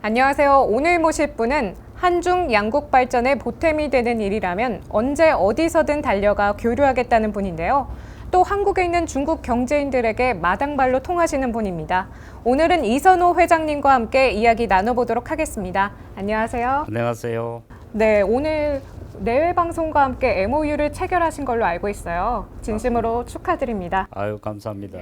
안녕하세요. 오늘 모실 분은 한중 양국 발전에 보탬이 되는 일이라면 언제 어디서든 달려가 교류하겠다는 분인데요. 또 한국에 있는 중국 경제인들에게 마당발로 통하시는 분입니다. 오늘은 이선호 회장님과 함께 이야기 나눠보도록 하겠습니다. 안녕하세요. 안녕하세요. 네, 오늘 내외 방송과 함께 MOU를 체결하신 걸로 알고 있어요. 진심으로 축하드립니다. 아유, 감사합니다.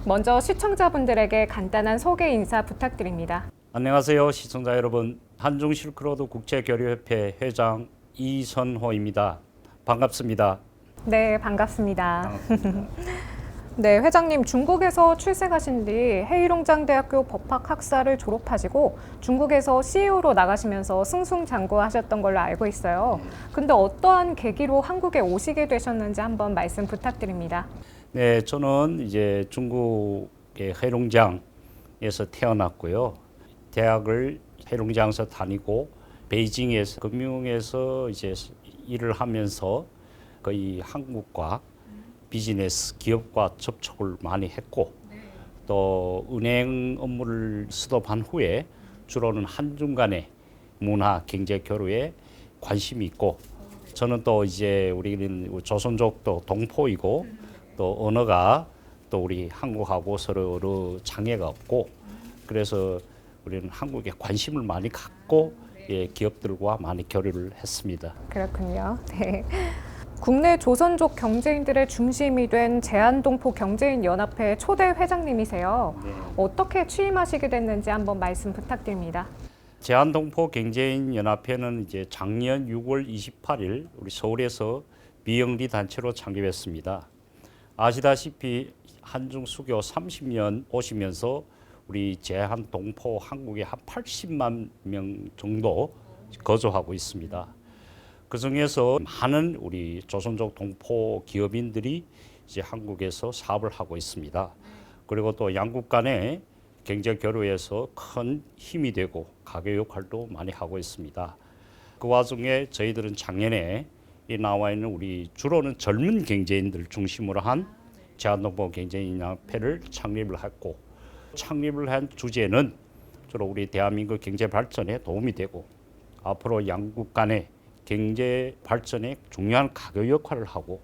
먼저 시청자분들에게 간단한 소개 인사 부탁드립니다. 안녕하세요, 시청자 여러분. 한중 실크로드 국제교류협회 회장 이선호입니다. 반갑습니다. 네, 반갑습니다. 네, 회장님 중국에서 출생하신 뒤 헤이롱장대학교 법학학사를 졸업하시고 중국에서 CEO로 나가시면서 승승장구하셨던 걸로 알고 있어요. 근데 어떠한 계기로 한국에 오시게 되셨는지 한번 말씀 부탁드립니다. 네, 저는 이제 중국의 헤이롱장에서 태어났고요. 대학을 헤이롱장에서 다니고 베이징에서 금융에서 이제 일을 하면서 거의 한국과 비즈니스 기업과 접촉을 많이 했고 또 은행 업무를 수습한 후에 주로는 한중 간의 문화 경제 교류에 관심이 있고 저는 또 이제 우리는 조선족도 동포이고 또 언어가 또 우리 한국하고 서로 장애가 없고 그래서 우리는 한국에 관심을 많이 갖고 예, 기업들과 많이 교류를 했습니다. 그렇군요. 네. 국내 조선족 경제인들의 중심이 된 제한동포 경제인연합회 초대 회장님이세요. 네. 어떻게 취임하시게 됐는지 한번 말씀 부탁드립니다. 제한동포 경제인연합회는 이제 작년 6월 28일 우리 서울에서 비영리 단체로 창립했습니다. 아시다시피 한중 수교 30년 오시면서 우리 제한동포 한국에 한 80만 명 정도 거주하고 있습니다. 그 중에서 많은 우리 조선족 동포 기업인들이 이제 한국에서 사업을 하고 있습니다. 그리고 또 양국 간의 경제 교류에서 큰 힘이 되고 가교 역할도 많이 하고 있습니다. 그 와중에 저희들은 작년에 이 나와 있는 우리 주로는 젊은 경제인들 중심으로 한 제한동포 경제인연합회를 창립을 했고 창립을 한 주제는 주로 우리 대한민국 경제 발전에 도움이 되고 앞으로 양국 간의 경제 발전에 중요한 가교 역할을 하고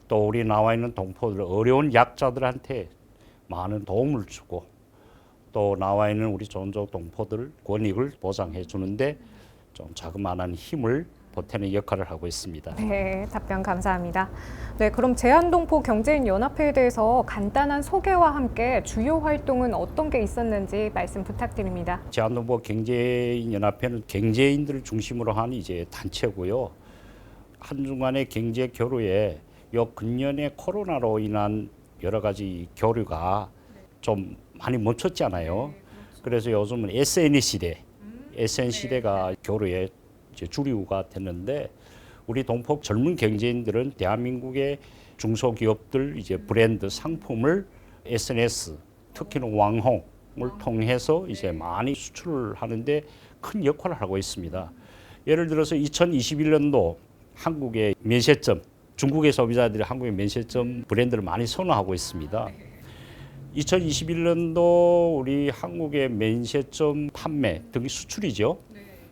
또 우리 나와 있는 동포들 어려운 약자들한테 많은 도움을 주고 또 나와 있는 우리 조선족 동포들 권익을 보장해 주는데 좀 자그마한 힘을 보태는 역할을 하고 있습니다. 네, 답변 감사합니다. 네, 그럼 제한동포 경제인연합회에 대해서 간단한 소개와 함께 주요 활동은 어떤 게 있었는지 말씀 부탁드립니다. 제한동포 경제인연합회는 경제인들을 중심으로 한 이제 단체고요. 한중 간의 경제 교류에 요 근년에 코로나로 인한 여러 가지 교류가 좀 많이 멈췄잖아요. 그래서 요즘은 SN 시대가 교류의 이제 주류가 됐는데 우리 동포 젊은 경제인들은 대한민국의 중소기업들 이제 브랜드 상품을 SNS 특히는 왕홍을 통해서 이제 많이 수출을 하는데 큰 역할을 하고 있습니다. 예를 들어서 2021년도 한국의 면세점 중국의 소비자들이 한국의 면세점 브랜드를 많이 선호하고 있습니다. 2021년도 우리 한국의 면세점 판매 등 수출이죠.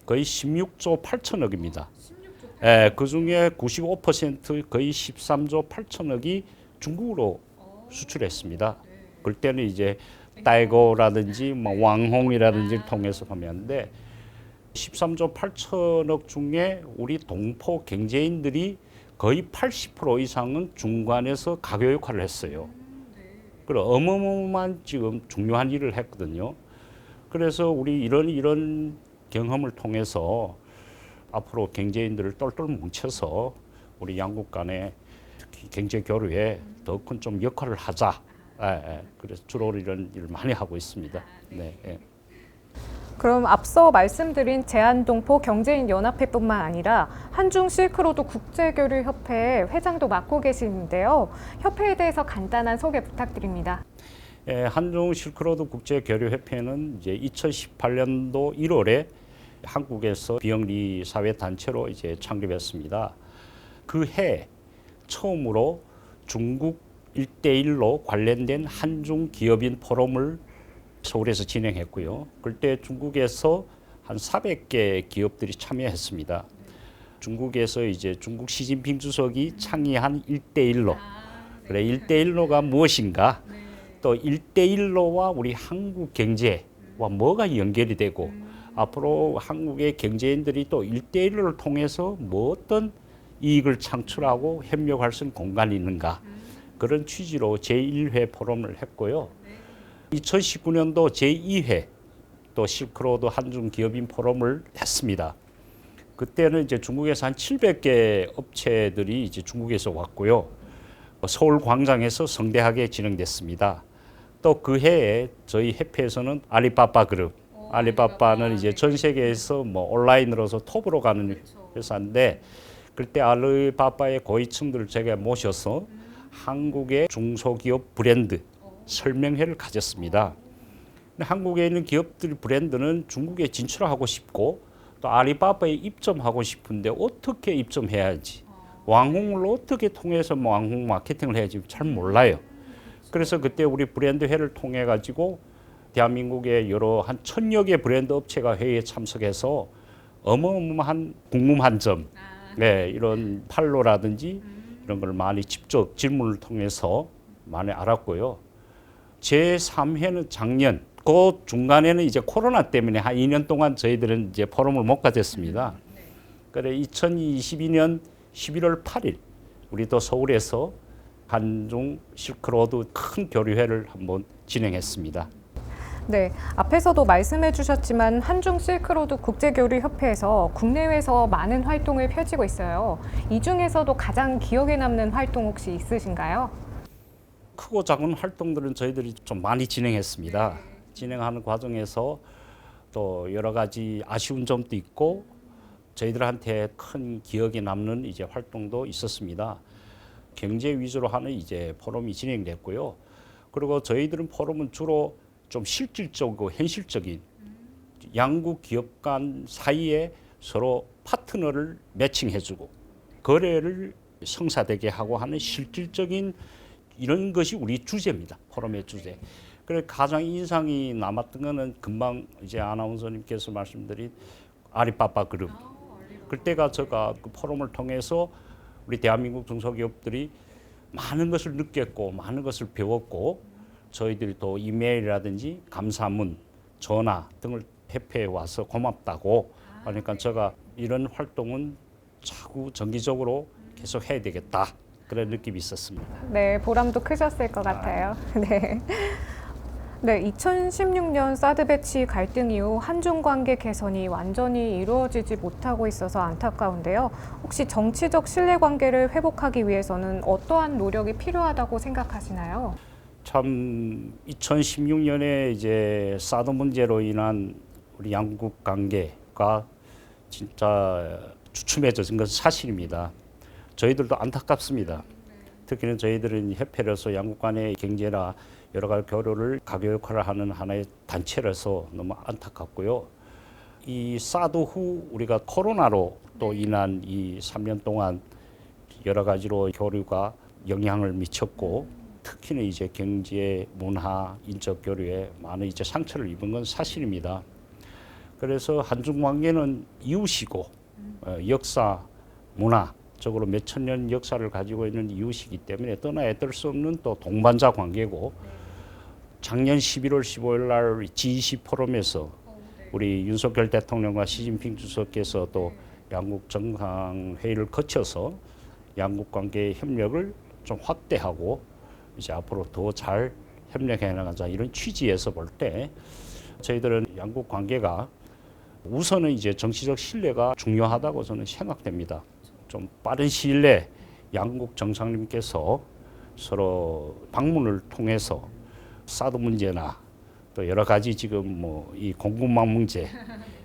거의 16조 8천억입니다. 예, 그 중에 95% 거의 13조 8천억이 중국으로 수출했습니다. 그때는 이제 딸고라든지 뭐 왕홍이라든지 통해서 판매하는데 13조 8천억 중에 우리 동포 경제인들이 거의 80% 이상은 중간에서 가교 역할을 했어요. 그리고 어마어마한 지금 중요한 일을 했거든요. 그래서 우리 이런 경험을 통해서 앞으로 경제인들을 똘똘 뭉쳐서 우리 양국 간의 특히 경제 교류에 더 큰 좀 역할을 하자. 그래서 주로 이런 일을 많이 하고 있습니다. 네. 그럼 앞서 말씀드린 제한동포 경제인연합회뿐만 아니라 한중 실크로드 국제교류협회 회장도 맡고 계시는데요. 협회에 대해서 간단한 소개 부탁드립니다. 한중 실크로드 국제교류협회는 이제 2018년도 1월에 한국에서 비영리 사회 단체로 이제 창립했습니다. 그 해 처음으로 중국 1대1로 관련된 한중 기업인 포럼을 서울에서 진행했고요. 그때 중국에서 한 400개 기업들이 참여했습니다. 중국에서 이제 중국 시진핑 주석이 창의한 1대1로. 그래 1대1로가 무엇인가? 또 1대1로와 우리 한국 경제와 뭐가 연결이 되고 앞으로 한국의 경제인들이 또 1대1로를 통해서 뭐 어떤 이익을 창출하고 협력할 수 있는 공간이 있는가? 그런 취지로 제1회 포럼을 했고요. 2019년도 제2회 또 실크로드 한중 기업인 포럼을 했습니다. 그때는 이제 중국에서 한 700개 업체들이 이제 중국에서 왔고요. 서울 광장에서 성대하게 진행됐습니다. 또 그 해에 저희 협회에서는 알리바바 그룹, 알리바바는 이제 전 세계에서 뭐 온라인으로서 톱으로 가는 회사인데 그때 알리바바의 고위층들을 제가 모셔서 한국의 중소기업 브랜드 설명회를 가졌습니다. 한국에 있는 기업들 브랜드는 중국에 진출하고 싶고 또 알리바바에 입점하고 싶은데 어떻게 입점해야지 왕홍을 어떻게 통해서 뭐 왕홍 마케팅을 해야지 잘 몰라요. 그래서 그때 우리 브랜드 회를 통해 가지고 대한민국의 여러 한 1000여 개 브랜드 업체가 회의에 참석해서 어마어마한 궁금 한 점, 네, 이런 판로라든지 이런 걸 많이 직접 질문을 통해서 많이 알았고요. 제3회는 작년, 그 중간에는 이제 코로나 때문에 한 2년 동안 저희들은 이제 포럼을 못 가졌습니다. 그래 2022년 11월 8일 우리도 서울에서 한중 실크로드 큰 교류회를 한번 진행했습니다. 네, 앞에서도 말씀해 주셨지만 한중 실크로드 국제교류협회에서 국내외에서 많은 활동을 펼치고 있어요. 이 중에서도 가장 기억에 남는 활동 혹시 있으신가요? 크고 작은 활동들은 저희들이 좀 많이 진행했습니다. 진행하는 과정에서 또 여러 가지 아쉬운 점도 있고 저희들한테 큰 기억에 남는 이제 활동도 있었습니다. 경제 위주로 하는 이제 포럼이 진행됐고요. 그리고 저희들은 포럼은 주로 좀 실질적이고 현실적인 양국 기업 간 사이에 서로 파트너를 매칭해주고 거래를 성사되게 하고 하는 실질적인 이런 것이 우리 주제입니다. 포럼의 주제. 그래서 가장 인상이 남았던 거는 금방 이제 아나운서님께서 말씀드린 알리바바 그룹. 그때가 제가 그 포럼을 통해서 우리 대한민국 중소기업들이 많은 것을 느꼈고 많은 것을 배웠고 저희들이 또 이메일이라든지 감사문, 전화 등을 협회에 와서 고맙다고 그러니까 제가 이런 활동은 자꾸 정기적으로 계속 해야 되겠다 그런 느낌이 있었습니다. 네, 보람도 크셨을 것 같아요. 네. 네, 2016년 사드 배치 갈등 이후 한중 관계 개선이 완전히 이루어지지 못하고 있어서 안타까운데요. 혹시 정치적 신뢰 관계를 회복하기 위해서는 어떠한 노력이 필요하다고 생각하시나요? 참 2016년에 이제 사드 문제로 인한 우리 양국 관계가 진짜 주춤해진 것은 사실입니다. 저희들도 안타깝습니다. 특히는 저희들은 협회로서 양국 간의 경제나 여러 가지 교류를 가교 역할을 하는 하나의 단체로서 너무 안타깝고요. 이 사드 후 우리가 코로나로 또 인한 이 3년 동안 여러 가지로 교류가 영향을 미쳤고 특히는 이제 경제, 문화, 인적 교류에 많은 이제 상처를 입은 건 사실입니다. 그래서 한중 관계는 이웃이고 역사, 문화적으로 몇천 년 역사를 가지고 있는 이웃이기 때문에 떠나야 뗄 수 없는 또 동반자 관계고 작년 11월 15일 날 G20 포럼에서 우리 윤석열 대통령과 시진핑 주석께서 또 양국 정상 회의를 거쳐서 양국 관계 협력을 좀 확대하고 이제 앞으로 더 잘 협력해 나가자 이런 취지에서 볼 때 저희들은 양국 관계가 우선은 이제 정치적 신뢰가 중요하다고 저는 생각됩니다. 좀 빠른 시일 내에 양국 정상님께서 서로 방문을 통해서 사드 문제나 또 여러 가지 지금 뭐 이 공급망 문제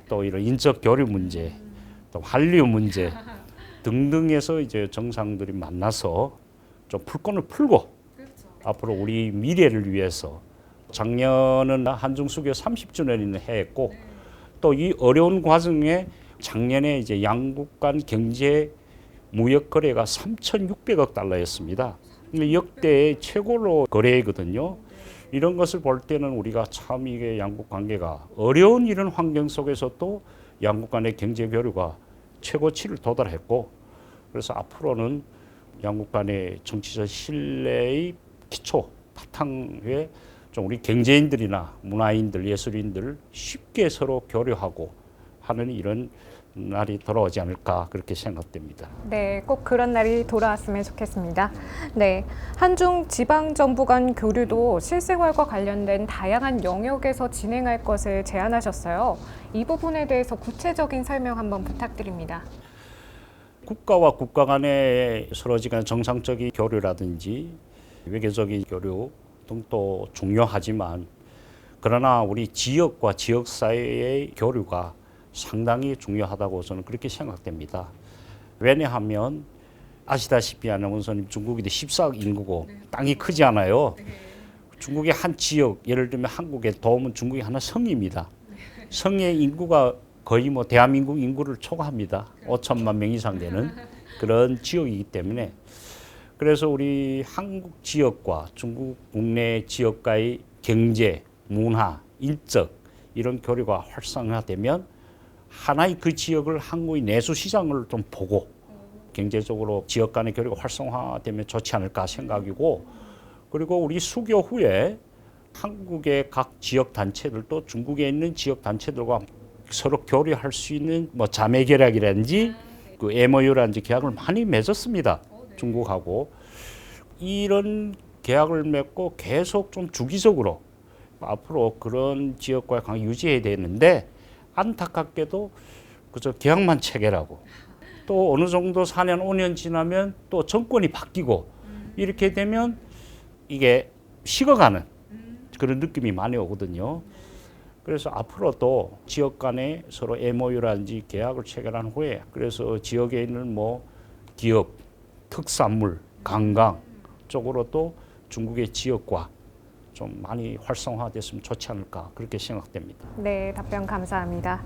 또 이런 인적 교류 문제 또 한류 문제 등등에서 이제 정상들이 만나서 좀 풀건을 풀고 앞으로 우리 미래를 위해서 작년은 한중 수교 30주년을 했고 또 이 어려운 과정에 작년에 이제 양국 간 경제 무역 거래가 3,600억 달러였습니다. 역대 최고로 거래거든요. 이런 것을 볼 때는 우리가 참 이게 양국 관계가 어려운 이런 환경 속에서도 양국 간의 경제 교류가 최고치를 도달했고, 그래서 앞으로는 양국 간의 정치적 신뢰의 기초 바탕에 좀 우리 경제인들이나 문화인들, 예술인들 쉽게 서로 교류하고 하는 이런 날이 돌아오지 않을까 그렇게 생각됩니다. 네, 꼭 그런 날이 돌아왔으면 좋겠습니다. 네, 한중 지방 정부 간 교류도 실생활과 관련된 다양한 영역에서 진행할 것을 제안하셨어요. 이 부분에 대해서 구체적인 설명 한번 부탁드립니다. 국가와 국가 간의 서로 지간 정상적인 교류라든지 외교적인 교류 등도 중요하지만, 그러나 우리 지역과 지역 사이의 교류가 상당히 중요하다고 저는 그렇게 생각됩니다. 왜냐하면 아시다시피 아나운서님, 중국이 14억 인구고 땅이 크지 않아요. 중국의 한 지역, 예를 들면 한국의 도움은 중국의 하나 성입니다. 성의 인구가 거의 뭐 대한민국 인구를 초과합니다. 5천만 명 이상 되는 그런 지역이기 때문에, 그래서 우리 한국 지역과 중국 국내 지역과의 경제, 문화, 인적 이런 교류가 활성화되면 하나의 그 지역을 한국의 내수 시장을 좀 보고 경제적으로 지역 간의 교류가 활성화되면 좋지 않을까 생각이고, 그리고 우리 수교 후에 한국의 각 지역 단체들도 중국에 있는 지역 단체들과 서로 교류할 수 있는 뭐 자매 계약이라든지 그 MOU라든지 계약을 많이 맺었습니다. 중국하고 이런 계약을 맺고 계속 좀 주기적으로 앞으로 그런 지역과의 관계 유지해야 되는데, 안타깝게도 그저 계약만 체결하고 또 어느 정도 4년 5년 지나면 또 정권이 바뀌고 이렇게 되면 이게 식어가는 그런 느낌이 많이 오거든요. 그래서 앞으로도 지역 간에 서로 MOU라든지 계약을 체결한 후에, 그래서 지역에 있는 뭐 기업, 특산물, 관광 쪽으로도 중국의 지역과 좀 많이 활성화됐으면 좋지 않을까 그렇게 생각됩니다. 네, 답변 감사합니다.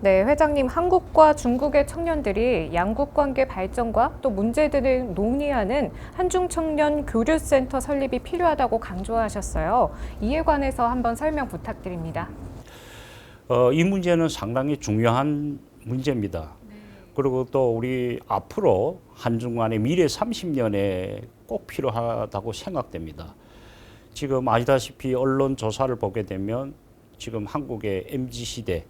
네, 회장님, 한국과 중국의 청년들이 양국 관계 발전과 또 문제들을 논의하는 한중 청년 교류센터 설립이 필요하다고 강조하셨어요. 이에 관해서 한번 설명 부탁드립니다. 이 문제는 상당히 중요한 문제입니다. 그리고 또 우리 앞으로 한중 간의 미래 30년에 꼭 필요하다고 생각됩니다. 지금 아시다시피 언론 조사를 보게 되면 지금 한국의 MZ시대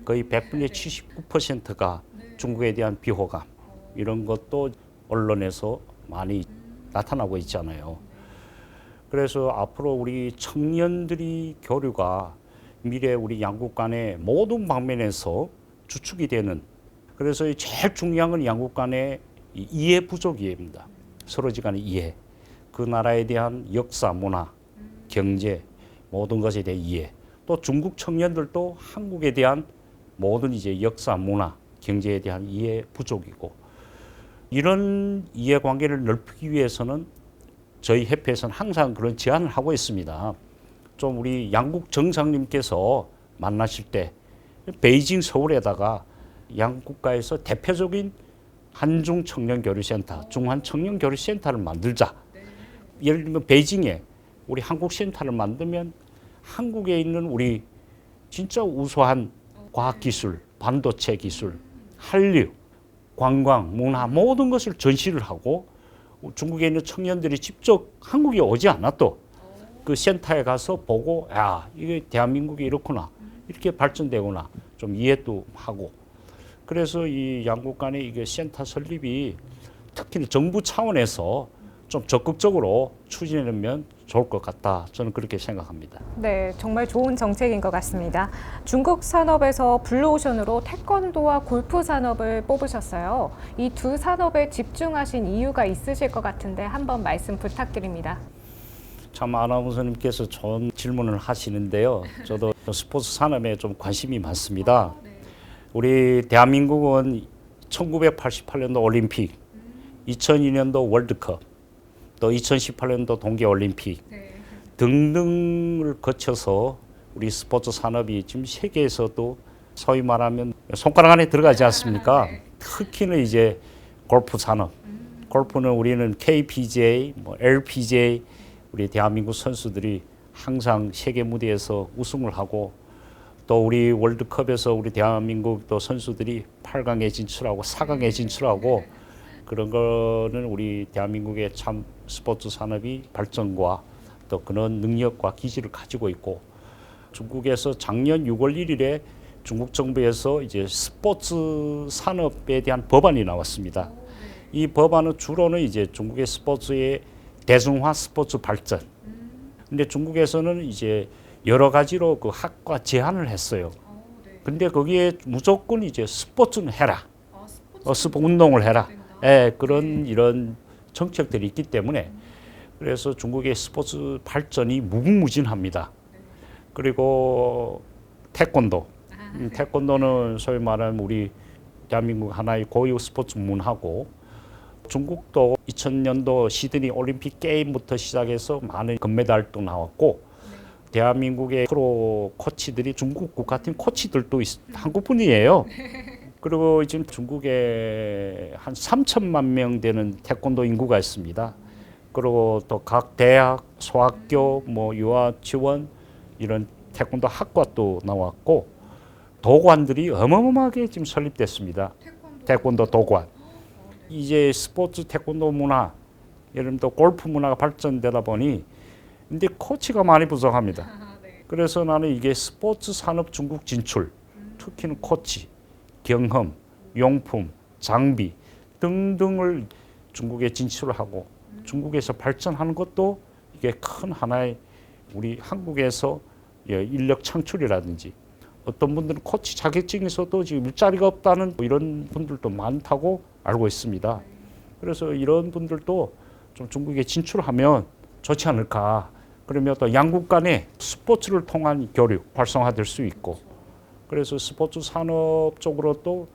거의 100분의 79%가 중국에 대한 비호감, 이런 것도 언론에서 많이 나타나고 있잖아요. 그래서 앞으로 우리 청년들이 교류가 미래 우리 양국 간의 모든 방면에서 주축이 되는, 그래서 제일 중요한 건 양국 간의 이해 부족입니다. 서로 간의 이해, 그 나라에 대한 역사, 문화, 경제 모든 것에 대한 이해, 또 중국 청년들도 한국에 대한 모든 이제 역사, 문화, 경제에 대한 이해 부족이고, 이런 이해관계를 넓히기 위해서는 저희 협회에서는 항상 그런 제안을 하고 있습니다. 좀 우리 양국 정상님께서 만나실 때 베이징, 서울에다가 양국가에서 대표적인 한중 청년교류센터, 중한 청년교류센터를 만들자. 예를 들면 베이징에 우리 한국 센터를 만들면 한국에 있는 우리 진짜 우수한 과학기술, 반도체 기술, 한류, 관광, 문화 모든 것을 전시를 하고, 중국에 있는 청년들이 직접 한국에 오지 않아도 그 센터에 가서 보고, 야, 이게 대한민국이 이렇구나, 이렇게 발전되구나 좀 이해도 하고, 그래서 이 양국 간의 이게 센터 설립이 특히 정부 차원에서 좀 적극적으로 추진하면 좋을 것 같다. 저는 그렇게 생각합니다. 네, 정말 좋은 정책인 것 같습니다. 중국 산업에서 블루오션으로 태권도와 골프 산업을 뽑으셨어요. 이 두 산업에 집중하신 이유가 있으실 것 같은데 한번 말씀 부탁드립니다. 참 아나운서님께서 좋은 질문을 하시는데요. 저도 스포츠 산업에 좀 관심이 많습니다. 우리 대한민국은 1988년도 올림픽, 2002년도 월드컵, 또 2018년도 동계올림픽 등등을 거쳐서 우리 스포츠 산업이 지금 세계에서도 소위 말하면 손가락 안에 들어가지 않습니까? 특히는 이제 골프 산업. 골프는 우리는 KPGA, 뭐 LPGA 우리 대한민국 선수들이 항상 세계 무대에서 우승을 하고 또 우리 월드컵에서 우리 대한민국 또 선수들이 8강에 진출하고 4강에 진출하고 그런 거는 우리 대한민국의 참 스포츠 산업이 발전과 또 그런 능력과 기질을 가지고 있고 중국에서 작년 6월 1일에 중국 정부에서 이제 스포츠 산업에 대한 법안이 나왔습니다. 이 법안은 주로는 이제 중국의 스포츠의 대중화 스포츠 발전. 근데 중국에서는 이제 여러 가지로 그 학과 제한을 했어요. 근데 거기에 무조건 이제 스포츠는 해라. 스포츠 운동을 해라. 예, 그런 이런 정책들이 있기 때문에 그래서 중국의 스포츠 발전이 무궁무진합니다. 그리고 태권도. 태권도는 소위 말하는 우리 대한민국 하나의 고유 스포츠 문화고 중국도 2000년도 시드니 올림픽 게임부터 시작해서 많은 금메달도 나왔고 대한민국의 프로 코치들이 중국 국가팀 코치들도 한국분이에요. 그리고 지금 중국에 한 3천만 명 되는 태권도 인구가 있습니다. 그리고 또 각 대학, 소학교, 뭐 유아지원 이런 태권도 학과도 나왔고 도관들이 어마어마하게 지금 설립됐습니다. 태권도 도관. 이제 스포츠 태권도 문화, 예를 들면 골프 문화가 발전되다 보니 근데 코치가 많이 부족합니다. 그래서 나는 이게 스포츠 산업 중국 진출, 특히는 코치, 경험, 용품, 장비 등등을 중국에 진출하고 중국에서 발전하는 것도 이게 큰 하나의 우리 한국에서 인력 창출이라든지 어떤 분들은 코치 자격증에서도 지금 일자리가 없다는 이런 분들도 많다고 알고 있습니다. 그래서 이런 분들도 좀 중국에 진출하면 좋지 않을까. 그러면 또 양국 간에 스포츠를 통한 교류 활성화될 수 있고 그래서 스포츠 산업 쪽으로 또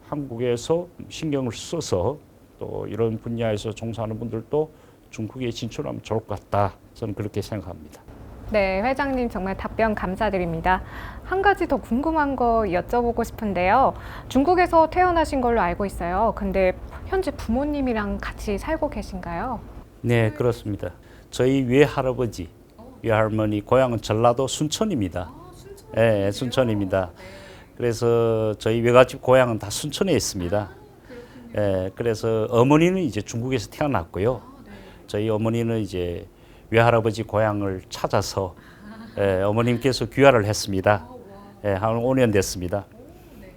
한국에서 신경을 써서 또 이런 분야에서 종사하는 분들도 중국에 진출하면 좋을 것 같다. 저는 그렇게 생각합니다. 네, 회장님 정말 답변 감사드립니다. 한 가지 더 궁금한 거 여쭤보고 싶은데요. 중국에서 태어나신 걸로 알고 있어요. 근데 현재 부모님이랑 같이 살고 계신가요? 네, 그렇습니다. 저희 외할아버지, 외할머니 고향은 전라도 순천입니다. 네, 순천입니다. 그래서 저희 외갓집 고향은 다 순천에 있습니다. 네, 그래서 어머니는 이제 중국에서 태어났고요. 저희 어머니는 이제 외할아버지 고향을 찾아서 어머님께서 귀화를 했습니다. 한 5년 됐습니다.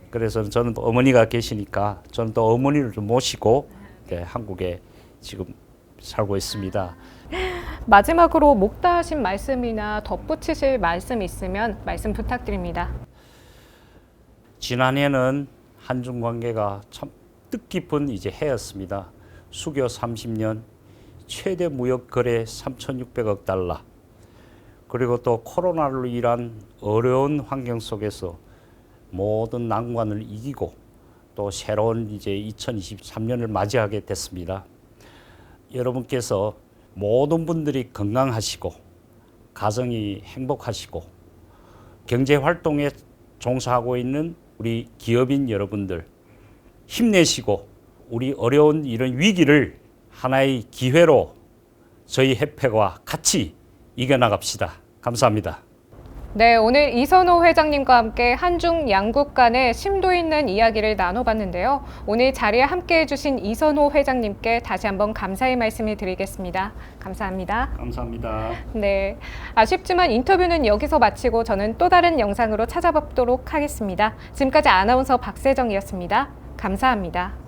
그래서 저는 또 어머니가 계시니까 저는 또 어머니를 좀 모시고 한국에 지금 살고 있습니다. 마지막으로 목다하신 말씀이나 덧붙이실 말씀 있으면 말씀 부탁드립니다. 지난해는 한중 관계가 참 뜻깊은 이제 해였습니다. 수교 30년, 최대 무역 거래 3,600억 달러. 그리고 또 코로나로 인한 어려운 환경 속에서 모든 난관을 이기고 또 새로운 이제 2023년을 맞이하게 됐습니다. 여러분께서 모든 분들이 건강하시고 가정이 행복하시고 경제 활동에 종사하고 있는 우리 기업인 여러분들 힘내시고 우리 어려운 이런 위기를 하나의 기회로 저희 협회와 같이 이겨나갑시다. 감사합니다. 네, 오늘 이선호 회장님과 함께 한중 양국 간의 심도 있는 이야기를 나눠봤는데요. 오늘 자리에 함께 해주신 이선호 회장님께 다시 한번 감사의 말씀을 드리겠습니다. 감사합니다. 감사합니다. 네, 아쉽지만 인터뷰는 여기서 마치고 저는 또 다른 영상으로 찾아뵙도록 하겠습니다. 지금까지 아나운서 박세정이었습니다. 감사합니다.